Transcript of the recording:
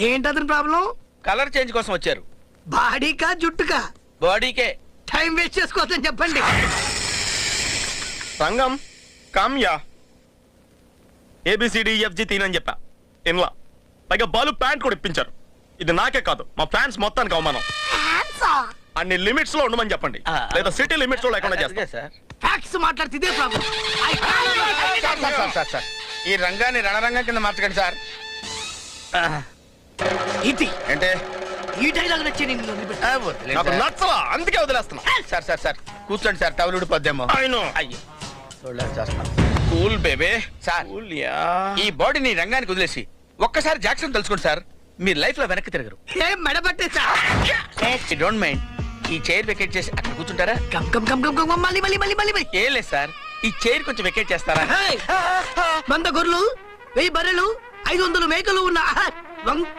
ఏంటతని problem? Colour change కోసం వచ్చారు. బాడీకా జుట్టుకా? బాడీకే. Time waste చేసుకోవద్దని చెప్పండి. రంగం కామ్యా ABCDEFG తీనని చెప్పా ఇన్లా. పైగా బాలు ప్యాంట్ కూడా ఇప్పించారు. ఇది నాకే కాదు మా ఫ్యాన్స్ మొత్తానికి అవమానం. అన్ని లిమిట్స్ లో ఉండమని చెప్పండి, లేదా సిటీ లిమిట్స్ లో లేకుండా చేస్తా. సార్ ఫ్యాక్ట్స్ మాట్లాడితే ఇదే ప్రాబ్లం. సార్ ఈ రంగాన్ని రణరంగం కింద మార్చకండి సార్. ఇది అంటే ఈ డైలాగ్ నచ్చింది. నాకు నచ్చలా, అందుకే వదిలేస్తున్నా. సార్ సార్ సార్ కూర్చోండి సార్, టవల్ ఊడిపోద్దేమో. అయినో అయ్యో కూల్ బేబే. సార్ ఈ బాడీని రంగానికి వదిలేసి ఒక్కసారి జాక్సన్ తెలుసుకోండి సార్, మీరు లైఫ్ లో వెనక్కి తిరగరు. ఏం మెడబట్టేసా? డోంట్ మైండ్ ఈ చైర్ వెకేట్ చేసి అక్కడ కూర్చుంటారా? గమ్ గమ్ గమ్ గమ్ గమ్ మళ్ళీ మళ్ళీ మళ్ళీ మళ్ళీ ఏం లేదు సార్, ఈ చైర్ కొంచెం వెకేట్ చేస్తారా? 100 గొర్రెలు, 1000 బర్రెలు, 500 మేకలు ఉన్న